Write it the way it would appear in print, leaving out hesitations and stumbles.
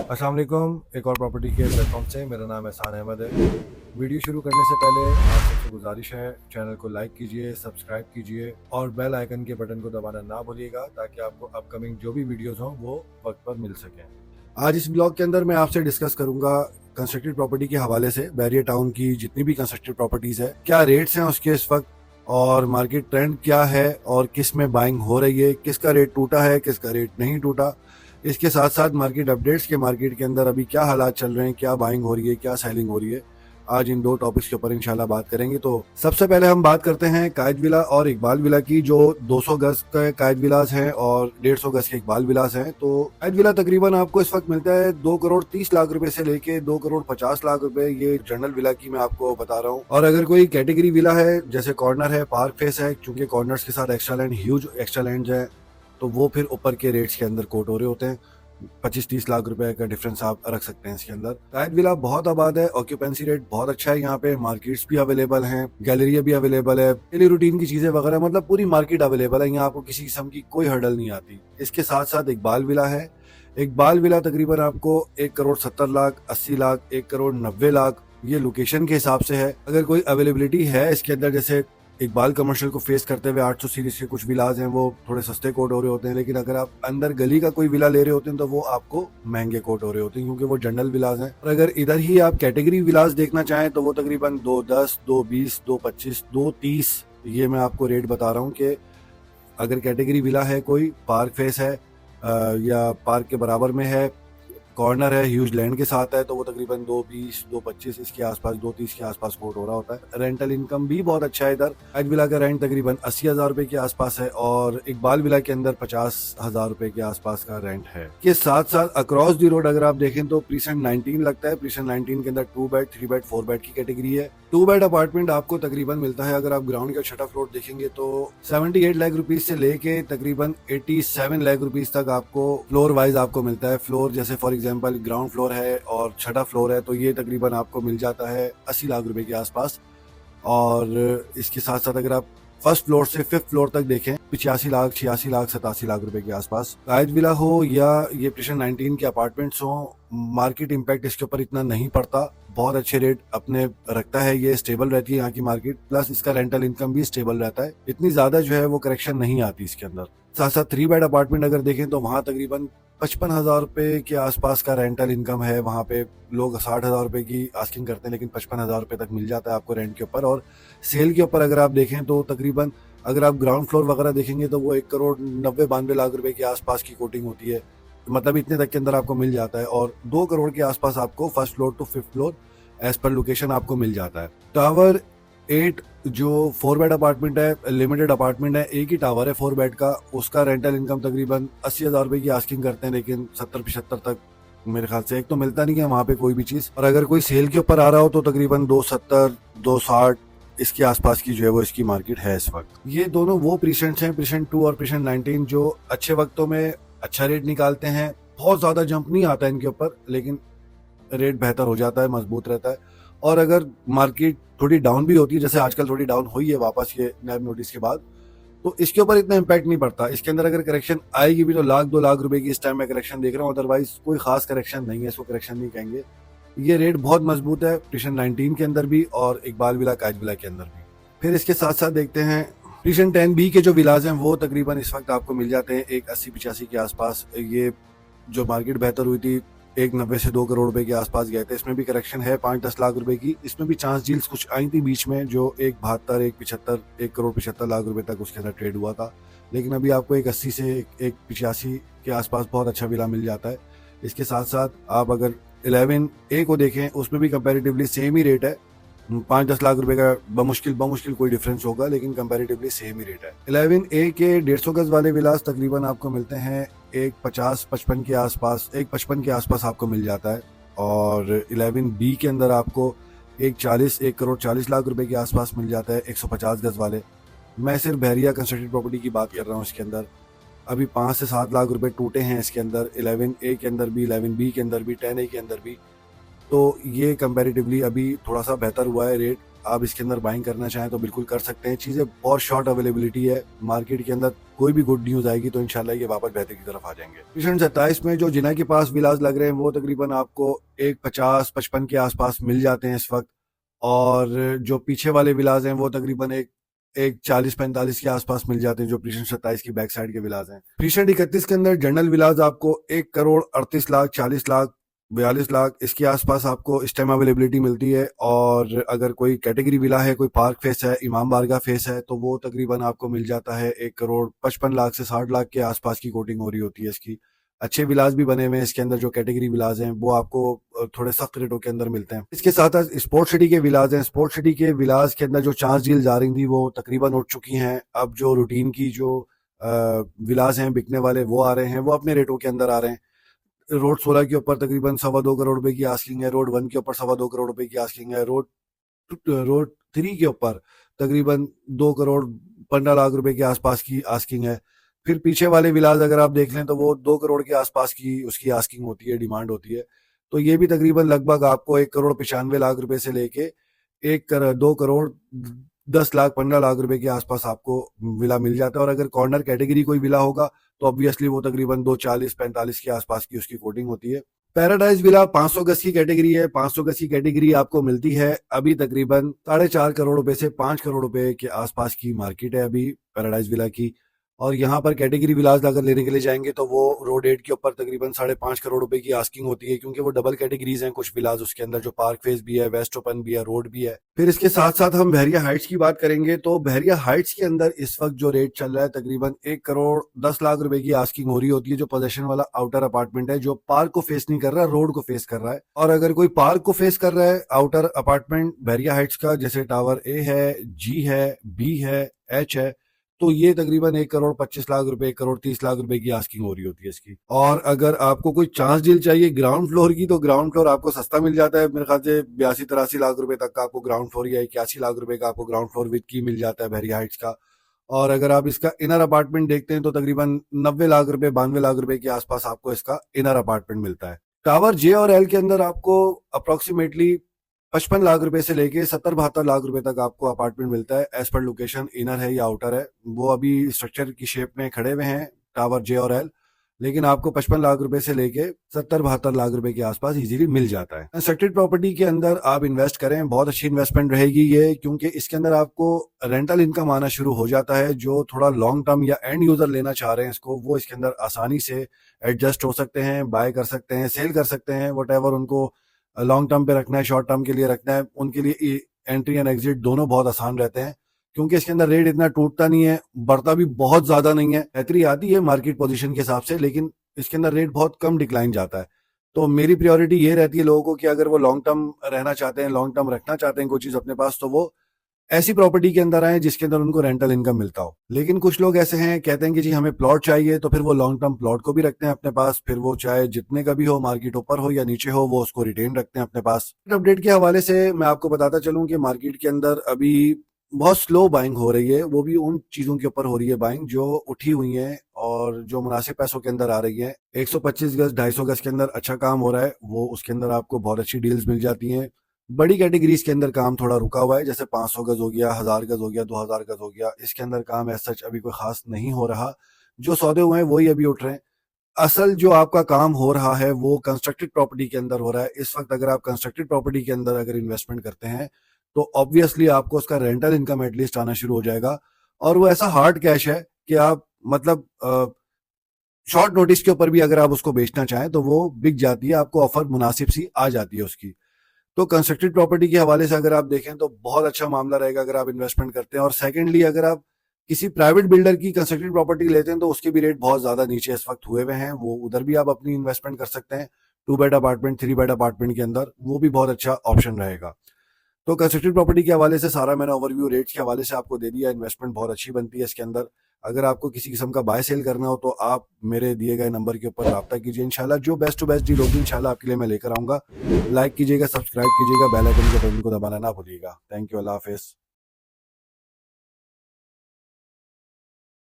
अस्सलाम वालेकुम। एक और प्रॉपर्टी के प्लेटफॉर्म से मेरा नाम एहसान अहमद है। वीडियो शुरू करने से पहले आप सबसे गुजारिश है, चैनल को लाइक कीजिए, सब्सक्राइब कीजिए और बेल आइकन के बटन को दबाना ना भूलिएगा ताकि आपको अपकमिंग जो भी वीडियोस हों वो वक्त पर मिल सकें। आज इस ब्लॉग के अंदर मैं आपसे डिस्कस करूंगा कंस्ट्रक्टेड प्रॉपर्टी के हवाले से बैरियर टाउन की जितनी भी कंस्ट्रक्टेड प्रॉपर्टीज है, क्या रेट्स हैं उसके इस वक्त और मार्केट ट्रेंड क्या है और किस में बाइंग हो रही है, किसका रेट टूटा है, किसका रेट नहीं टूटा। इसके साथ साथ मार्केट अपडेट्स के मार्केट के अंदर अभी क्या हालात चल रहे हैं, क्या बाइंग हो रही है, क्या सेलिंग हो रही है। आज इन दो टॉपिक्स के ऊपर इंशाल्लाह बात करेंगे। तो सबसे पहले हम बात करते हैं कायद विला और इकबाल विला की, जो 200 गज के कायद विलास हैं और 150 गज के इकबाल विलास हैं। तो कायद विला तकरीबन आपको इस वक्त मिलता है 2 करोड़ 30 लाख रुपए से लेके 2 करोड़ 50 लाख रुपए। ये जनरल विला की मैं आपको बता रहा हूँ। और अगर कोई कैटेगरी विला है, जैसे कॉर्नर है, पार्क फेस है, चूंकि कॉर्नर्स के साथ extra land, huge extra land है, तो वो फिर ऊपर के रेट्स के अंदर कोट हो रहे होते हैं। 25-30 लाख रुपए का डिफरेंस आप रख सकते हैं इसके अंदर। कायद विला बहुत आबाद है, ऑक्यूपेंसी रेट बहुत अच्छा है यहाँ पे, मार्केट्स भी अवेलेबल हैं, गैलरिया भी अवेलेबल है, डेली रूटीन की चीजें वगैरह, मतलब पूरी मार्केट अवेलेबल है यहाँ, आपको किसी किस्म की कोई हर्डल नहीं आती। इसके साथ साथ इकबाल विला है। इकबाल विला तकरीबन आपको 1 करोड़ 70 लाख, 80 लाख, 1 करोड़ 90 लाख, ये लोकेशन के हिसाब से है। अगर कोई अवेलेबिलिटी है इसके अंदर, जैसे इकबाल कमर्शियल को फेस करते हुए 800 सीरीज के कुछ विलाज हैं, वो थोड़े सस्ते कोट हो रहे होते हैं, लेकिन अगर आप अंदर गली का कोई विला ले रहे होते हैं तो वो आपको महंगे कोट हो रहे होते हैं क्योंकि वो जनरल विलाज हैं। और अगर इधर ही आप कैटेगरी विलाज देखना चाहें तो वो तकरीबन 210, 220, 225, 230, ये मैं आपको रेट बता रहा हूँ कि अगर कैटेगरी विला है, कोई पार्क फेस है या पार्क के बराबर में है, कॉर्नर है, ह्यूज लैंड के साथ है, तो वो तकरीबन 220, 225 इसके आसपास, 230 के आसपास कोट हो रहा होता है। रेंटल इनकम भी बहुत अच्छा है इधर। कायद विला का रेंट तकरीबन 80,000 रुपए के आसपास है और इकबाल विला के अंदर 50,000 रुपए के आसपास का रेंट है। के साथ साथ अक्रॉस दी रोड अगर आप देखें तो प्रीसेंट 19 लगता है। प्रीसेंट 19 के अंदर 2 बेड, 3 बेड, 4 बेड की कैटेगरी है। 2 बेड अपार्टमेंट आपको तकरीबन मिलता है, अगर आप ग्राउंड का छठा फ्लोर देखेंगे तो 78 लाख रुपीज से लेके तकरीबन 87 लाख रुपीज तक आपको फ्लोर वाइज आपको मिलता है। फ्लोर जैसे फॉर एग्जांपल ग्राउंड फ्लोर है और छठा फ्लोर है तो ये तकरीबन आपको मिल जाता है 80 लाख रुपए के आसपास। और इसके साथ साथ अगर आप फर्स्ट फ्लोर से 5th फ्लोर तक देखें, 85 लाख, 86 लाख, 87 लाख रुपए के आसपास। कायद विला हो या ये प्रीसेंट 19 के अपार्टमेंट्स हो, मार्केट इम्पैक्ट इसके ऊपर इतना नहीं पड़ता, बहुत अच्छे रेट अपने रखता है, ये स्टेबल रहती है यहाँ की मार्केट, प्लस इसका रेंटल इनकम भी स्टेबल रहता है, इतनी ज्यादा जो है वो करेक्शन नहीं आती इसके अंदर। साथ साथ 3 बेड अपार्टमेंट अगर देखें तो वहाँ तकरीबन 55,000 रुपए के आसपास का रेंटल इनकम है। वहाँ पे लोग 60,000 रुपए की आस्किंग करते हैं लेकिन 55,000 रुपए तक मिल जाता है आपको रेंट के ऊपर। और सेल के ऊपर अगर आप देखें तो तकरीबन अगर आप ग्राउंड फ्लोर वगैरह देखेंगे तो वो 1 करोड़ 90-92 लाख रुपए के आसपास की कोटिंग होती है, मतलब इतने तक के अंदर आपको मिल जाता है। और 2 करोड़ के आसपास आपको first floor to 5th floor as per location आपको मिल जाता है। टावर 8 जो 4 बेड अपार्टमेंट है, लिमिटेड अपार्टमेंट है, एक ही टावर है 4 बेड का, उसका रेंटल इनकम तकरीबन 80,000 रुपए की आस्किंग करते हैं लेकिन 70-75 तक मेरे ख्याल से एक तो मिलता नहीं है वहाँ पे कोई भी चीज। और अगर कोई सेल के ऊपर आ रहा हो तो तकरीबन 270, 260 इसके आसपास की जो है वो इसकी मार्केट है इस वक्त। ये दोनों वो प्रीसेंट्स हैं, प्रीसेंट 2 और प्रीसेंट 19, जो अच्छे वक्तों में अच्छा रेट निकालते हैं, बहुत ज्यादा जंप नहीं आता इनके ऊपर लेकिन रेट बेहतर हो जाता है, मजबूत रहता है। और अगर मार्केट थोड़ी डाउन भी होती है, जैसे आजकल थोड़ी डाउन हुई है वापस ये नैब नोटिस के बाद, तो इसके ऊपर इतना इम्पैक्ट नहीं पड़ता। इसके अंदर अगर करेक्शन आएगी भी तो 1-2 लाख रुपए की इस टाइम में करेक्शन देख रहा हूँ, अदरवाइज कोई खास करेक्शन नहीं है, इसको करेक्शन नहीं कहेंगे। ये रेट बहुत मजबूत है प्रीसेंट 19 के अंदर भी और इकबाल विला, कायद विला के अंदर भी। फिर इसके साथ साथ देखते हैं प्रीसेंट 10B के जो विलाज हैं वो तकरीबन इस वक्त आपको मिल जाते हैं 180-85 के आसपास। ये जो मार्केट बेहतर हुई थी 190 से 2 करोड़ रुपए के आसपास गए थे, इसमें भी करेक्शन है 5-10 लाख रुपए की। इसमें भी चांस डील्स कुछ आई थी बीच में जो 172, 175, 1 करोड़ 75 लाख रुपए तक उसके अंदर ट्रेड हुआ था, लेकिन अभी आपको 180 से 185 के आसपास बहुत अच्छा विला मिल जाता है। इसके साथ साथ आप अगर 11A को देखें उसमें भी कंपेरेटिवली सेम ही रेट है, 5-10 लाख रुपए का बमुश्किल कोई डिफरेंस होगा लेकिन कंपैरेटिवली सेम ही रेट है। 11A के 150 गज वाले विलास तकरीबन आपको मिलते हैं 150-55 के आसपास, 155 के आसपास आपको मिल जाता है। और 11B के अंदर आपको 140, 1 करोड़ 40 लाख रुपए के आसपास मिल जाता है 150 गज वाले। मैं सिर्फ बहरिया कंस्ट्रक्टेड प्रॉपर्टी की बात कर रहा हूँ। इसके अंदर अभी 5 से 7 लाख रुपए टूटे हैं इसके अंदर, 11A के अंदर भी, 11B के अंदर भी, 10A के अंदर भी। तो ये कंपैरेटिवली अभी थोड़ा सा बेहतर हुआ है रेट। आप इसके अंदर बाइंग करना चाहें तो बिल्कुल कर सकते हैं। चीज़ें बहुत शॉर्ट अवेलेबिलिटी है मार्केट के अंदर, कोई भी गुड न्यूज़ आएगी तो इंशाल्लाह ये वापस बेहतर की तरफ आ जाएंगे। मिशन 27 में जो जिना के पास विलास लग रहे हैं वो तकरीबन आपको एक 50-55 के आसपास मिल जाते हैं इस वक्त, और जो पीछे वाले विलास हैं वो तकरीबन एक 40-45 के आसपास मिल जाते हैं, जो प्रीशन 27 की बैक साइड के विलास हैं। प्रीशन 31 के अंदर जनरल विलास आपको 1 करोड़ 38 लाख 40 लाख 42 लाख इसके आसपास आपको इस टाइम अवेलेबिलिटी मिलती है। और अगर कोई कैटेगरी विला है, कोई पार्क फेस है, इमाम बारगाह फेस है, तो वो तकरीबन आपको मिल जाता है 1 करोड़ 55 लाख से 60 लाख के आसपास की कोटिंग हो रही होती है इसकी। अच्छे विलास भी बने हुए हैं इसके अंदर, जो कैटेगरी विलास हैं वो आपको थोड़े सख्त रेटों के अंदर मिलते हैं। इसके साथ साथ स्पोर्ट सिटी के विलास हैं। स्पोर्ट सिटी के विलास के अंदर जो 4 डील्स आ रही थी वो तकरीबन उठ चुकी हैं। अब जो रूटीन की जो विलास हैं बिकने वाले वो आ रहे हैं, वो अपने रेटों के अंदर आ रहे हैं। रोड 16 के ऊपर तकरीबन 2.25 करोड़ रुपए की आस्किंग है, रोड 1 के ऊपर 2.25 करोड़ रुपए की आस्किंग है, रोड 3 के ऊपर तकरीबन 2 करोड़ 15 लाख रुपए के आसपास की आस्किंग है। फिर पीछे वाले विलास अगर आप देख लें तो वो 2 करोड़ के आसपास की उसकी आस्किंग होती है, डिमांड होती है। तो ये भी तकरीबन लगभग आपको 1 करोड़ 95 लाख रुपए से लेके 2 करोड़ 10 लाख 15 लाख रुपए के आसपास आपको विला मिल जाता है। और अगर कॉर्नर कैटेगरी कोई विला होगा तो ऑब्वियसली वो तकरीबन 240-45 के आसपास की उसकी कोटिंग होती है। पैराडाइज विला 500 गज की कैटेगरी है। 500 गज की कैटेगरी आपको मिलती है अभी तकरीबन 4.5 करोड़ रुपए से 5 करोड़ रुपए के आसपास की मार्केट है अभी पैराडाइज विला की। और यहाँ पर कैटेगरी विलास अगर लेने के लिए जाएंगे तो वो रोड 8 के ऊपर तकरीबन 5.5 करोड़ रुपए की आस्किंग होती है, क्योंकि वो डबल कैटेगरीज हैं कुछ विलास उसके अंदर, जो पार्क फेस भी है, वेस्ट ओपन भी है, रोड भी है। फिर इसके साथ साथ हम बहरिया हाइट्स की बात करेंगे तो बहरिया हाइट्स के अंदर इस वक्त जो रेट चल रहा है तकरीबन 1 करोड़ 10 लाख रुपए की आस्किंग हो रही होती है, जो पोजेशन वाला आउटर अपार्टमेंट है, जो पार्क को फेस नहीं कर रहा, रोड को फेस कर रहा है। और अगर कोई पार्क को फेस कर रहा है आउटर अपार्टमेंट बहरिया हाइट्स का, जैसे टावर ए है, जी है, बी है, एच है, तो ये तकरीबन 1 करोड़ 25 लाख रुपए 1 करोड़ 30 लाख रुपए की आस्किंग हो रही होती है इसकी। और अगर आपको कोई चांस डील चाहिए ग्राउंड फ्लोर की तो ग्राउंड फ्लोर आपको सस्ता मिल जाता है, मेरे ख्याल से 82-83 लाख रुपए तक का आपको ग्राउंड फ्लोर, या 81 लाख रुपए का आपको ग्राउंड फ्लोर विद की मिल जाता है बहरिया हाइट्स का। और अगर आप इसका इनर अपार्टमेंट देखते हैं तो तकरीबन 90 लाख रुपए 92 लाख रुपए के आसपास आपको इसका इनर अपार्टमेंट मिलता है। टावर जे और एल के अंदर आपको अप्रोक्सीमेटली 55 लाख रुपए से लेके 70-72 लाख रुपए तक आपको अपार्टमेंट मिलता है, एज पर लोकेशन इनर है या आउटर है। वो अभी स्ट्रक्चर की शेप में खड़े हुए हैं टावर जे और एल, लेकिन आपको 55 लाख रुपए से लेके 70-72 लाख रुपए के आसपास इजीली मिल जाता है। कंस्ट्रक्टेड प्रॉपर्टी के अंदर आप इन्वेस्ट करें, बहुत अच्छी इन्वेस्टमेंट रहेगी ये, क्योंकि इसके अंदर आपको रेंटल इनकम आना शुरू हो जाता है। जो थोड़ा लॉन्ग टर्म या एंड यूजर लेना चाह रहे हैं इसको, वो इसके अंदर आसानी से एडजस्ट हो सकते हैं, बाय कर सकते हैं, सेल कर सकते हैं, वट एवर उनको लॉन्ग टर्म पे रखना है, शॉर्ट टर्म के लिए रखना है, उनके लिए एंट्री एंड एग्जिट दोनों बहुत आसान रहते हैं, क्योंकि इसके अंदर रेट इतना टूटता नहीं है, बढ़ता भी बहुत ज्यादा नहीं है। बेहतरी आती है मार्केट पोजीशन के हिसाब से, लेकिन इसके अंदर रेट बहुत कम डिक्लाइन जाता है। तो मेरी प्रायोरिटी ये रहती है लोगों को कि अगर वो लॉन्ग टर्म रहना चाहते हैं, लॉन्ग टर्म रखना चाहते हैं कोई चीज अपने पास, तो वो ऐसी प्रॉपर्टी के अंदर आए जिसके अंदर उनको रेंटल इनकम मिलता हो। लेकिन कुछ लोग ऐसे हैं, कहते हैं कि जी हमें प्लॉट चाहिए, तो फिर वो लॉन्ग टर्म प्लॉट को भी रखते हैं अपने पास, फिर वो चाहे जितने का भी हो, मार्केट ऊपर हो या नीचे हो, वो उसको रिटेन रखते हैं अपने पास। अपडेट के हवाले से मैं आपको बताता चलूं कि मार्केट के अंदर अभी बहुत स्लो बाइंग हो रही है, वो भी उन चीजों के ऊपर हो रही है बाइंग जो उठी हुई है और जो मुनासिब पैसों के अंदर आ रही है। 125 गज 250 गज के अंदर अच्छा काम हो रहा है, वो उसके अंदर आपको बहुत अच्छी डील्स मिल जाती हैं। बड़ी कैटेगरीज के अंदर काम थोड़ा रुका हुआ है, जैसे 500 गज हो गया, 1000 गज हो गया, 2000 गज हो गया, इसके अंदर काम एज सच अभी कोई खास नहीं हो रहा। जो सौदे हुए हैं वही अभी उठ रहे हैं। असल जो आपका काम हो रहा है वो कंस्ट्रक्टेड प्रॉपर्टी के अंदर हो रहा है इस वक्त। अगर आप कंस्ट्रक्टेड प्रॉपर्टी के अंदर अगर इन्वेस्टमेंट करते हैं तो ऑब्वियसली आपको उसका रेंटल इनकम एटलीस्ट आना शुरू हो जाएगा, और वो ऐसा हार्ड कैश है कि आप मतलब शॉर्ट नोटिस के ऊपर भी अगर आप उसको बेचना चाहें तो वो बिक जाती है, आपको ऑफर मुनासिब सी आ जाती है उसकी। तो कंस्ट्रक्टेड प्रॉपर्टी के हवाले से अगर आप देखें तो बहुत अच्छा मामला रहेगा अगर आप इन्वेस्टमेंट करते हैं। और सेकेंडली, अगर आप किसी प्राइवेट बिल्डर की कंस्ट्रक्टेड प्रॉपर्टी लेते हैं तो उसके भी रेट बहुत ज्यादा नीचे इस वक्त हुए हुए हैं, वो उधर भी आप अपनी इन्वेस्टमेंट कर सकते हैं। 2 बेड अपार्टमेंट, 3 बेड अपार्टमेंट के अंदर वो भी बहुत अच्छा ऑप्शन रहेगा। तो कंस्ट्रक्टेड प्रॉपर्टी के हवाले से सारा मैंने ओवरव्यू रेट्स के हवाले से आपको दे दिया। इन्वेस्टमेंट बहुत अच्छी बनती है इसके अंदर। अगर आपको किसी किस्म का बाय सेल करना हो तो आप मेरे दिए गए नंबर के ऊपर रब्ता कीजिए, इंशाल्लाह जो बेस्ट टू बेस्ट डील होगी इंशाल्लाह आपके लिए मैं लेकर आऊंगा। लाइक कीजिएगा, सब्सक्राइब कीजिएगा, बेल आइकन के बटन को दबाना ना भूलिएगा। Thank you, Allah Hafiz.